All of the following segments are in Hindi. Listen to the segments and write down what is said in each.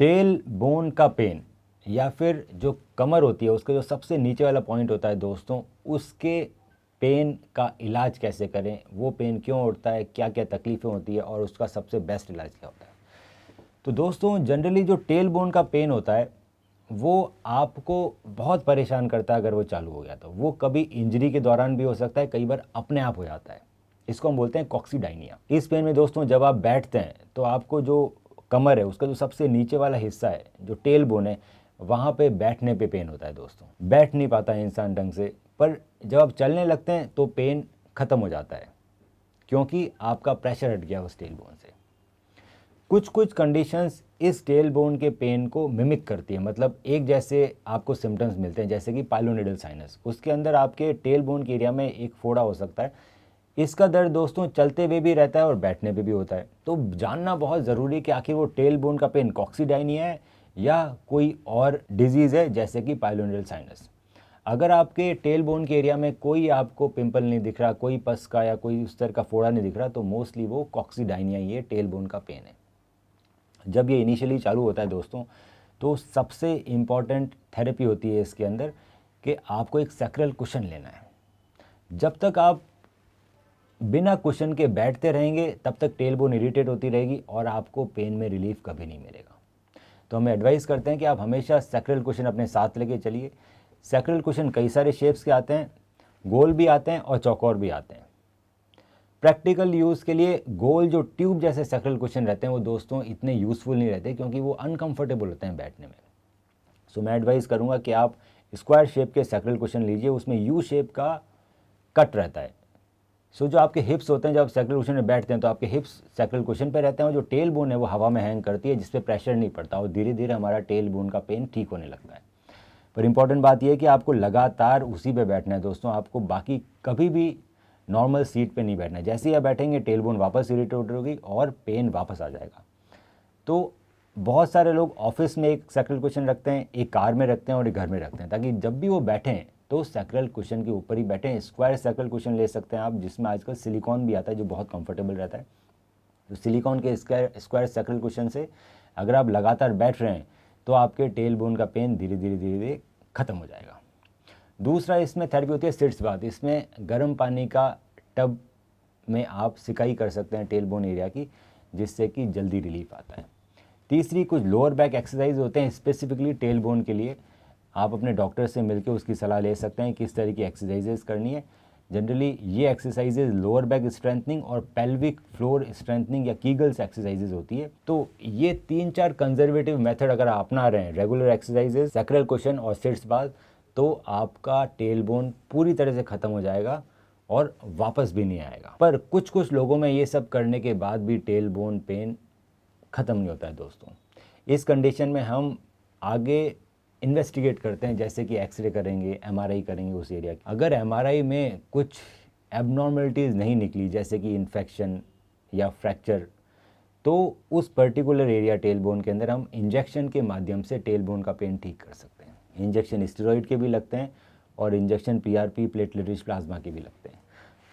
टेल बोन का पेन या फिर जो कमर होती है उसका जो सबसे नीचे वाला पॉइंट होता है दोस्तों, उसके पेन का इलाज कैसे करें, वो पेन क्यों उठता है, क्या क्या तकलीफ़ें होती है और उसका सबसे बेस्ट इलाज क्या होता है। तो दोस्तों जनरली जो टेल बोन का पेन होता है वो आपको बहुत परेशान करता है। अगर वो चालू हो गया तो वो कभी इंजरी के दौरान भी हो सकता है, कई बार अपने आप हो जाता है। इसको हम बोलते हैं कॉक्सीडाइनिया। इस पेन में दोस्तों जब आप बैठते हैं तो आपको जो कमर है उसका जो सबसे नीचे वाला हिस्सा है, जो टेल बोन है, वहाँ पे बैठने पे पेन होता है दोस्तों। बैठ नहीं पाता है इंसान ढंग से, पर जब आप चलने लगते हैं तो पेन ख़त्म हो जाता है, क्योंकि आपका प्रेशर हट गया उस टेल बोन से। कुछ कुछ कंडीशंस इस टेल बोन के पेन को मिमिक करती है, मतलब एक जैसे आपको सिम्टम्स मिलते हैं, जैसे कि पाइलोनेडल साइनस। उसके अंदर आपके टेल बोन के एरिया में एक फोड़ा हो सकता है। इसका दर्द दोस्तों चलते हुए भी रहता है और बैठने पे भी होता है। तो जानना बहुत ज़रूरी है कि आखिर वो टेल बोन का पेन कॉक्सीडाइनिया है या कोई और डिजीज़ है, जैसे कि पाइलोनेडल साइनस। अगर आपके टेल बोन के एरिया में कोई आपको पिंपल नहीं दिख रहा, कोई पस का या कोई उस तरह का फोड़ा नहीं दिख रहा, तो मोस्टली वो कॉक्सीडाइनिया ही है, टेल बोन का पेन है। जब ये इनिशियली चालू होता है दोस्तों, तो सबसे इम्पॉर्टेंट थेरेपी होती है इसके अंदर कि आपको एक सैक्रल कुशन लेना है। जब तक आप बिना कुशन के बैठते रहेंगे तब तक टेल बोन इरिटेट होती रहेगी और आपको पेन में रिलीफ कभी नहीं मिलेगा। तो हम एडवाइस करते हैं कि आप हमेशा सैक्रल कुशन अपने साथ लेके चलिए। सैक्रल कुशन कई सारे शेप्स के आते हैं, गोल भी आते हैं और चौकोर भी आते हैं। प्रैक्टिकल यूज़ के लिए गोल जो ट्यूब जैसे सैक्रल कुशन रहते हैं वो दोस्तों इतने यूज़फुल नहीं रहते, क्योंकि वो अनकंफर्टेबल होते हैं बैठने में। सो मैं एडवाइस करूँगा कि आप स्क्वायर शेप के सैक्रल कुशन लीजिए, उसमें यू शेप का कट रहता है। सो जो आपके हिप्स होते हैं, जब आप सैक्रल कुशन में बैठते हैं तो आपके हिप्स सैक्रल कुशन पर रहते हैं और जो टेल बोन है वो हवा में हैंग करती है, जिस पे प्रेशर नहीं पड़ता और धीरे धीरे हमारा टेल बोन का पेन ठीक होने लगता है। पर इंपॉर्टेंट बात यह है कि आपको लगातार उसी पे बैठना है दोस्तों, आपको बाकी कभी भी नॉर्मल सीट पे नहीं बैठना है। जैसे ही आप बैठेंगे टेल बोन वापस इरिटेट होगी और पेन वापस आ जाएगा। तो बहुत सारे लोग ऑफिस में एक सैक्रल कुशन रखते हैं, एक कार में रखते हैं और एक घर में रखते हैं, ताकि जब भी वो बैठें तो सैक्रल कुशन के ऊपर ही बैठें। स्क्वायर सैक्रल कुशन ले सकते हैं आप, जिसमें आजकल सिलिकॉन भी आता है जो बहुत कंफर्टेबल रहता है। तो सिलिकॉन के स्क्वायर सैक्रल कुशन से अगर आप लगातार बैठ रहे हैं तो आपके टेल बोन का पेन धीरे धीरे धीरे धीरे ख़त्म हो जाएगा। दूसरा इसमें थेरेपी होती है सिट्स बाथ। इसमें गर्म पानी का टब में आप सिकाई कर सकते हैं टेल बोन एरिया की, जिससे कि जल्दी रिलीफ आता है। तीसरी कुछ लोअर बैक एक्सरसाइज होते हैं स्पेसिफिकली टेल बोन के लिए। आप अपने डॉक्टर से मिलकर उसकी सलाह ले सकते हैं किस तरह की एक्सरसाइजेज करनी है। जनरली ये एक्सरसाइजेज लोअर बैक स्ट्रेंथनिंग और पेल्विक फ्लोर स्ट्रेंथनिंग या कीगल्स एक्सरसाइजेज होती है। तो ये 3-4 कंजर्वेटिव मेथड अगर आप अपना रहे हैं, रेगुलर एक्सरसाइजेज, सैक्रल कुशन और सिट्स बाथ, तो आपका टेल बोन पूरी तरह से ख़त्म हो जाएगा और वापस भी नहीं आएगा। पर कुछ कुछ लोगों में ये सब करने के बाद भी टेल बोन पेन ख़त्म नहीं होता है दोस्तों। इस कंडीशन में हम आगे इन्वेस्टिगेट करते हैं, जैसे कि एक्सरे करेंगे, एमआरआई करेंगे उस एरिया की। अगर एमआरआई में कुछ एबनॉर्मलिटीज़ नहीं निकली, जैसे कि इन्फेक्शन या फ्रैक्चर, तो उस पर्टिकुलर एरिया टेल बोन के अंदर हम इंजेक्शन के माध्यम से टेल बोन का पेन ठीक कर सकते हैं। इंजेक्शन स्टेरॉइड के भी लगते हैं और injection PRP platelet rich plasma के भी लगते हैं।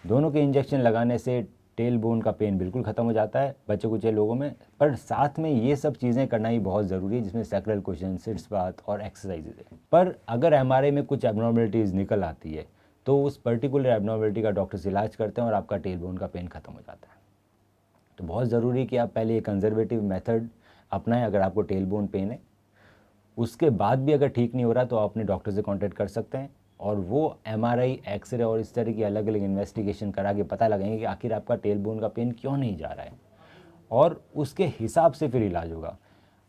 दोनों के इंजेक्शन लगाने से टेल बोन का पेन बिल्कुल ख़त्म हो जाता है बच्चे कुछ लोगों में। पर साथ में ये सब चीज़ें करना ही बहुत ज़रूरी है, जिसमें सैक्रल कुशन, सिट्स बाथ और एक्सरसाइजेज है। पर अगर एमआरआई में कुछ एबनॉर्मलिटीज़ निकल आती है तो उस पर्टिकुलर एबनॉर्मलिटी का डॉक्टर से इलाज करते हैं और आपका टेल बोन का पेन ख़त्म हो जाता है। तो बहुत ज़रूरी है कि आप पहले एक कंजर्वेटिव मेथड अपनाएं अगर आपको टेल बोन पेन है। उसके बाद भी अगर ठीक नहीं हो रहा तो आप अपने डॉक्टर से कॉन्टैक्ट कर सकते हैं और वो एमआरआई, एक्सरे और इस तरह की अलग अलग इन्वेस्टिगेशन करा के पता लगाएंगे कि आखिर आपका टेल बोन का पेन क्यों नहीं जा रहा है, और उसके हिसाब से फिर इलाज होगा।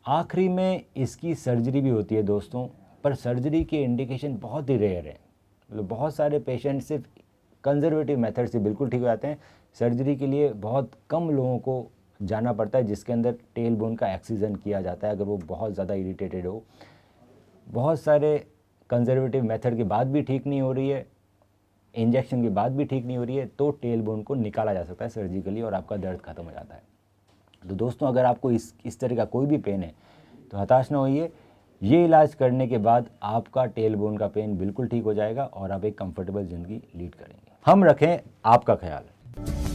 आखिरी में इसकी सर्जरी भी होती है दोस्तों, पर सर्जरी के इंडिकेशन बहुत ही रेयर है। मतलब बहुत सारे पेशेंट सिर्फ कंजर्वेटिव मेथड से बिल्कुल ठीक हो जाते हैं। सर्जरी के लिए बहुत कम लोगों को जाना पड़ता है, जिसके अंदर टेल बोन का एक्सीजन किया जाता है अगर वो बहुत ज़्यादा इरिटेटेड हो। बहुत सारे कंजर्वेटिव मेथड के बाद भी ठीक नहीं हो रही है, इंजेक्शन के बाद भी ठीक नहीं हो रही है, तो टेल बोन को निकाला जा सकता है सर्जिकली और आपका दर्द खत्म हो जाता है। तो दोस्तों अगर आपको इस तरह का कोई भी पेन है तो हताश ना होइए। ये इलाज करने के बाद आपका टेल बोन का पेन बिल्कुल ठीक हो जाएगा और आप एक कंफर्टेबल ज़िंदगी लीड करेंगे। हम रखें आपका ख्याल।